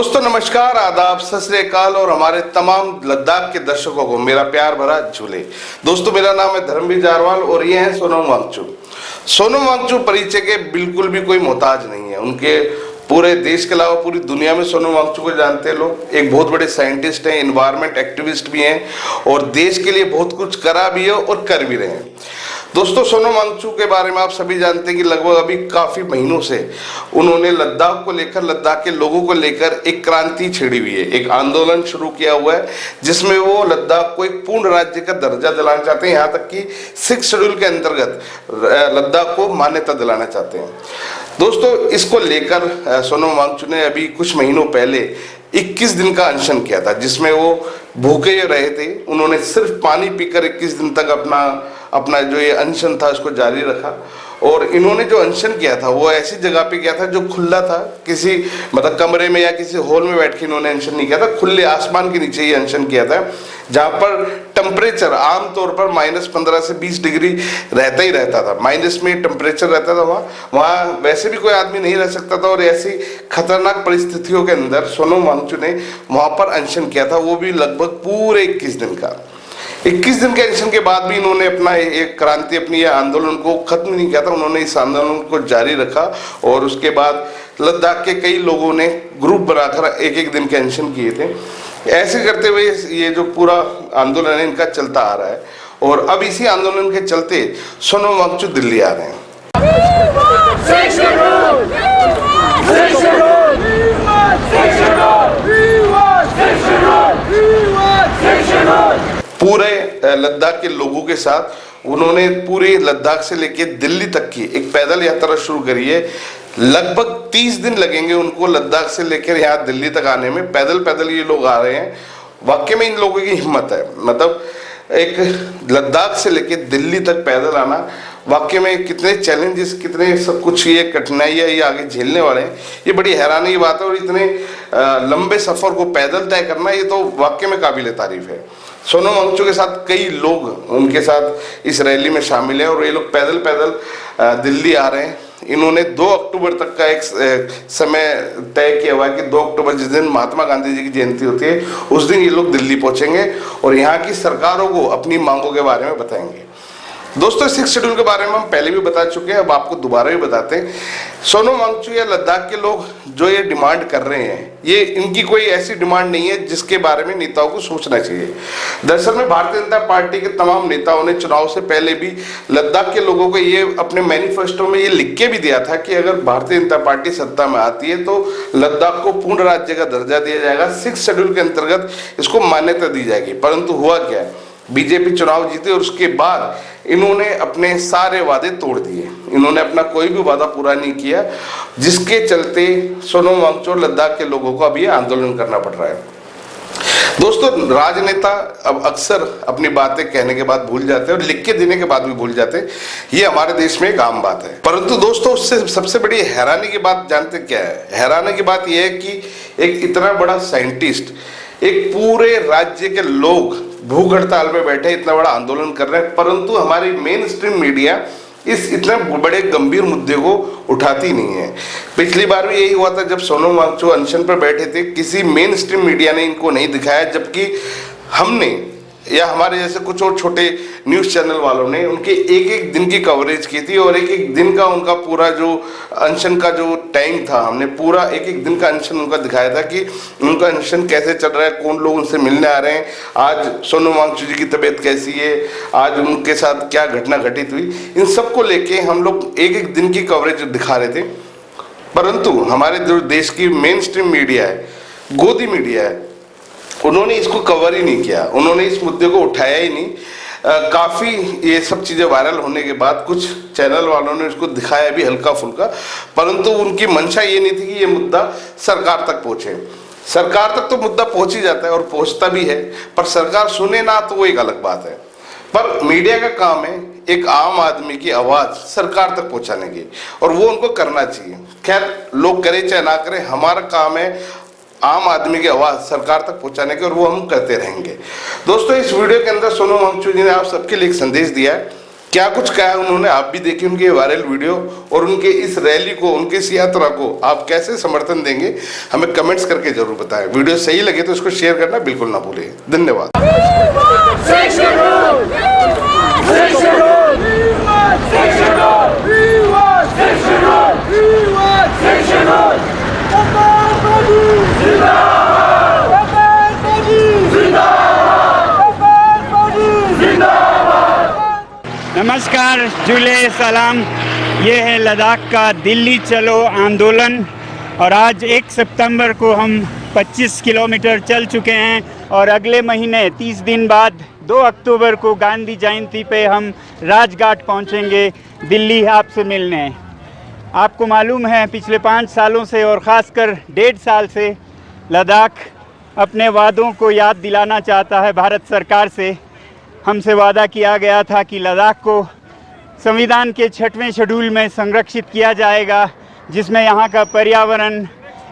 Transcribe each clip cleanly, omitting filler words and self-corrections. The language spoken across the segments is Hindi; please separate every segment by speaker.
Speaker 1: दोस्तों नमस्कार, आदाब, सत श्री अकाल और हमारे तमाम लद्दाख के दर्शकों को मेरा प्यार भरा झूले। दोस्तों मेरा नाम है धर्मवीर जारवाल और ये हैं सोनम वांगचुक। सोनम वांगचुक परिचय के बिल्कुल भी कोई मोहताज नहीं है। उनके पूरे देश के अलावा पूरी दुनिया में सोनम वांगचुक को जानते हैं लोग। एक बहुत बड़े साइंटिस्ट हैं, इन्वायरमेंट एक्टिविस्ट भी हैं और देश के लिए बहुत कुछ करा भी है और कर भी रहे हैं। दोस्तों सोनम वांगचुक के बारे में आप सभी जानते हैं कि लगभग अभी काफ़ी महीनों से उन्होंने लद्दाख को लेकर, लद्दाख के लोगों को लेकर एक क्रांति छेड़ी हुई है, एक आंदोलन शुरू किया हुआ है जिसमें वो लद्दाख को एक पूर्ण राज्य का दर्जा दिलाना चाहते हैं। यहाँ तक कि 6 शेड्यूल के अंतर्गत लद्दाख को मान्यता दिलाना चाहते हैं। दोस्तों इसको लेकर सोनम वांगचुक ने अभी कुछ महीनों पहले 21 दिन का अनशन किया था जिसमें वो भूखे रहे थे। उन्होंने सिर्फ पानी पीकर 21 दिन तक अपना जो ये अनशन था उसको जारी रखा। और इन्होंने जो अनशन किया था वो ऐसी जगह पे किया था जो खुला था, किसी मतलब कमरे में या किसी हॉल में बैठ के इन्होंने अनशन नहीं किया था, खुले आसमान के नीचे ये अनशन किया था जहाँ पर टेम्परेचर आमतौर पर -15 से 20 डिग्री रहता ही रहता था। माइनस में टेम्परेचर रहता था वहाँ वैसे भी कोई आदमी नहीं रह सकता था। और ऐसी खतरनाक परिस्थितियों के अंदर सोनम वांगचुक ने वहाँ पर अनशन किया था, वो भी लगभग पूरे 21 दिन का। 21 दिन के अनशन के बाद भी इन्होंने अपना एक क्रांति, अपनी ये आंदोलन को खत्म नहीं किया था। उन्होंने इस आंदोलन को जारी रखा और उसके बाद लद्दाख के कई लोगों ने ग्रुप बनाकर एक दिन के अनशन किए थे। ऐसे करते हुए ये जो पूरा आंदोलन है इनका चलता आ रहा है और अब इसी आंदोलन के चलते सोनम वांगचुक दिल्ली आ रहे हैं। पूरे लद्दाख के लोगों के साथ उन्होंने पूरे लद्दाख से लेकर दिल्ली तक की एक पैदल यात्रा शुरू करी है। लगभग 30 दिन लगेंगे उनको लद्दाख से लेकर यहाँ दिल्ली तक आने में। पैदल ये लोग आ रहे हैं। वाकई में इन लोगों की हिम्मत है, मतलब एक लद्दाख से लेकर दिल्ली तक पैदल आना, वाकई में कितने चैलेंजेस, कितने सब कुछ ये कठिनाइयाँ ये आगे झेलने वाले हैं, ये बड़ी हैरानी की बात है। और इतने लंबे सफ़र को पैदल तय करना ये तो वाकई में काबिल तारीफ है। सोनम वांगचुक के साथ कई लोग उनके साथ इस रैली में शामिल हैं और ये लोग पैदल दिल्ली आ रहे हैं। इन्होंने 2 अक्टूबर तक का एक समय तय किया हुआ है कि 2 अक्टूबर जिस दिन महात्मा गांधी जी की जयंती होती है उस दिन ये लोग दिल्ली पहुंचेंगे और यहाँ की सरकारों को अपनी मांगों के बारे में बताएंगे। दोस्तों 6 शेड्यूल के बारे में हम पहले भी बता चुके हैं, अब आपको दोबारा भी बताते हैं। सोनम वांगचुक या लद्दाख के लोग जो ये डिमांड कर रहे हैं, ये इनकी कोई ऐसी डिमांड नहीं है जिसके बारे में नेताओं को सोचना चाहिए। दरअसल में भारतीय जनता पार्टी के तमाम नेताओं ने चुनाव से पहले भी लद्दाख के लोगों को ये अपने मैनिफेस्टो में ये लिख के भी दिया था कि अगर भारतीय जनता पार्टी सत्ता में आती है तो लद्दाख को पूर्ण राज्य का दर्जा दिया जाएगा, 6 शेड्यूल के अंतर्गत इसको मान्यता दी जाएगी। परंतु हुआ क्या, बीजेपी चुनाव जीते और उसके बाद इन्होंने अपने सारे वादे तोड़ दिए। इन्होंने अपना कोई भी वादा पूरा नहीं किया, जिसके चलते सोनम वांगचुक लद्दाख के लोगों को अभी आंदोलन करना पड़ रहा है। दोस्तों राजनेता अब अक्सर अपनी बातें कहने के बाद भूल जाते हैं और लिख के देने के बाद भी भूल जाते हैं। ये हमारे देश में एक आम बात है। परंतु दोस्तों उससे सबसे बड़ी हैरानी की बात जानते क्या है? हैरानी की बात यह है कि एक इतना बड़ा साइंटिस्ट, एक पूरे राज्य के लोग भूख हड़ताल में बैठे इतना बड़ा आंदोलन कर रहे हैं, परंतु हमारी मेन स्ट्रीम मीडिया इस इतने बड़े गंभीर मुद्दे को उठाती नहीं है। पिछली बार भी यही हुआ था जब सोनम वांगचुक अनशन पर बैठे थे, किसी मेन स्ट्रीम मीडिया ने इनको नहीं दिखाया, जबकि हमने या हमारे जैसे कुछ और छोटे न्यूज़ चैनल वालों ने उनके एक दिन की कवरेज की थी और एक दिन का उनका पूरा जो अनशन का जो टाइम था, हमने पूरा एक दिन का अनशन उनका दिखाया था कि उनका अनशन कैसे चल रहा है, कौन लोग उनसे मिलने आ रहे हैं, आज सोनम वांगचुक जी की तबीयत कैसी है, आज उनके साथ क्या घटना घटित हुई, इन सब को लेके हम लोग एक दिन की कवरेज दिखा रहे थे। परंतु हमारे जो देश की मेन स्ट्रीम मीडिया है, गोदी मीडिया है, उन्होंने इसको कवर ही नहीं किया, उन्होंने इस मुद्दे को उठाया ही नहीं। काफ़ी ये सब चीज़ें वायरल होने के बाद कुछ चैनल वालों ने इसको दिखाया भी हल्का फुल्का, परंतु उनकी मंशा ये नहीं थी कि ये मुद्दा सरकार तक पहुँचे। सरकार तक तो मुद्दा पहुँच ही जाता है और पहुँचता भी है, पर सरकार सुने ना तो वो एक अलग बात है। पर मीडिया का काम है एक आम आदमी की आवाज़ सरकार तक पहुँचाने की, और वो उनको करना चाहिए। खैर लोग करें चाहे ना करें, हमारा काम है आम आदमी की आवाज़ सरकार तक पहुंचाने की, और वो हम करते रहेंगे। दोस्तों इस वीडियो के अंदर सोनम वांगचुक जी ने आप सबके लिए एक संदेश दिया है क्या कुछ कहा उन्होंने, आप भी देखिए उनके वायरल वीडियो और उनके इस रैली को, उनके इस यात्रा को आप कैसे समर्थन देंगे हमें कमेंट्स करके जरूर बताएं। वीडियो सही लगे तो इसको शेयर करना बिल्कुल ना भूलें। धन्यवाद।
Speaker 2: नमस्कार, जुले सलाम। ये है लद्दाख का दिल्ली चलो आंदोलन और आज 1 सितंबर को हम 25 किलोमीटर चल चुके हैं और अगले महीने 30 दिन बाद 2 अक्टूबर को गांधी जयंती पे हम राजघाट पहुंचेंगे दिल्ली आपसे मिलने। आपको मालूम है पिछले 5 सालों से और ख़ासकर 1.5 साल से लद्दाख अपने वादों को याद दिलाना चाहता है भारत सरकार से। हमसे वादा किया गया था कि लद्दाख को संविधान के 6वें शेड्यूल में संरक्षित किया जाएगा, जिसमें यहाँ का पर्यावरण,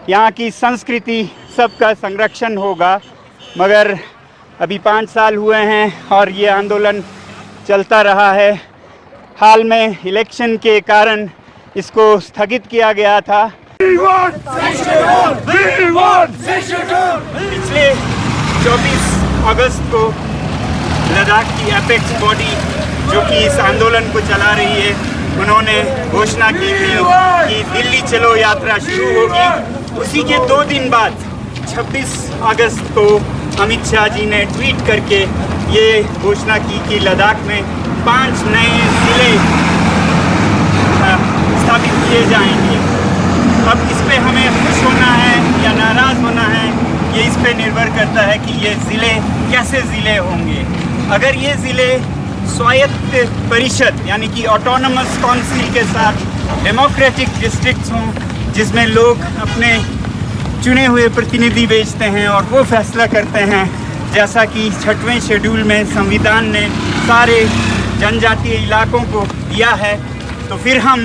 Speaker 2: यहाँ की संस्कृति सबका संरक्षण होगा। मगर अभी 5 साल हुए हैं और ये आंदोलन चलता रहा है। हाल में इलेक्शन के कारण इसको स्थगित किया गया था। पिछले 24 अगस्त को लद्दाख की एपेक्स बॉडी जो कि इस आंदोलन को चला रही है, उन्होंने घोषणा की थी कि दिल्ली चलो यात्रा शुरू होगी। उसी के 2 दिन बाद 26 अगस्त को अमित शाह जी ने ट्वीट करके ये घोषणा की कि लद्दाख में 5 नए ज़िले स्थापित किए जाएंगे। अब इस पे हमें खुश होना है या नाराज़ होना है, ये इस पे निर्भर करता है कि ये ज़िले कैसे ज़िले होंगे। अगर ये ज़िले स्वायत्त परिषद यानी कि ऑटोनमस काउंसिल के साथ डेमोक्रेटिक डिस्ट्रिक्ट्स हों, जिसमें लोग अपने चुने हुए प्रतिनिधि भेजते हैं और वो फैसला करते हैं, जैसा कि 6वें शेड्यूल में संविधान ने सारे जनजातीय इलाकों को दिया है, तो फिर हम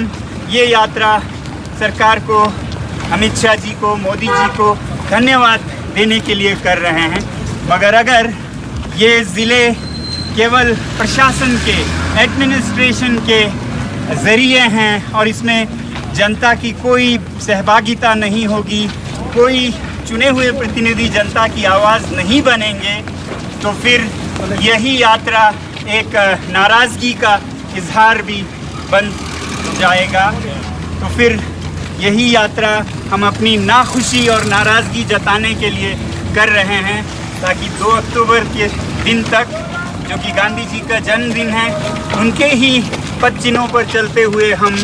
Speaker 2: ये यात्रा सरकार को, अमित शाह जी को, मोदी जी को धन्यवाद देने के लिए कर रहे हैं। मगर अगर ये ज़िले केवल प्रशासन के, एडमिनिस्ट्रेशन के ज़रिए हैं और इसमें जनता की कोई सहभागिता नहीं होगी, कोई चुने हुए प्रतिनिधि जनता की आवाज़ नहीं बनेंगे, तो फिर यही यात्रा एक नाराज़गी का इजहार भी बन जाएगा। तो फिर यही यात्रा हम अपनी नाखुशी और नाराज़गी जताने के लिए कर रहे हैं, ताकि 2 अक्टूबर के दिन तक, जो कि गांधी जी का जन्मदिन है, उनके ही पद चिन्हों पर चलते हुए हम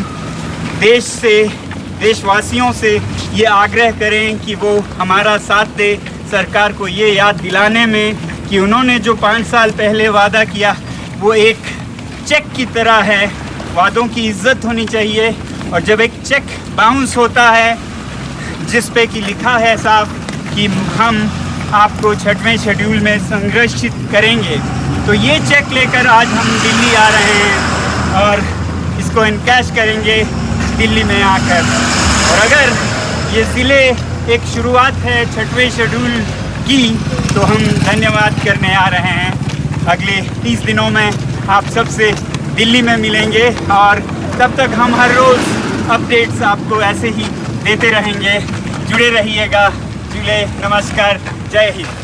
Speaker 2: देशवासियों से ये आग्रह करें कि वो हमारा साथ दे, सरकार को ये याद दिलाने में कि उन्होंने जो 5 साल पहले वादा किया वो एक चेक की तरह है। वादों की इज्जत होनी चाहिए, और जब एक चेक बाउंस होता है जिस पे कि लिखा है साफ कि हम आपको 6वें शेड्यूल में संरक्षित करेंगे, तो ये चेक लेकर आज हम दिल्ली आ रहे हैं और इसको इनकैश करेंगे दिल्ली में आकर। और अगर ये ज़िले एक शुरुआत है 6वें शेड्यूल की, तो हम धन्यवाद करने आ रहे हैं। अगले 30 दिनों में आप सबसे दिल्ली में मिलेंगे और तब तक हम हर रोज़ अपडेट्स आपको ऐसे ही देते रहेंगे। जुड़े रहिएगा। जुले, नमस्कार, जय हिंद।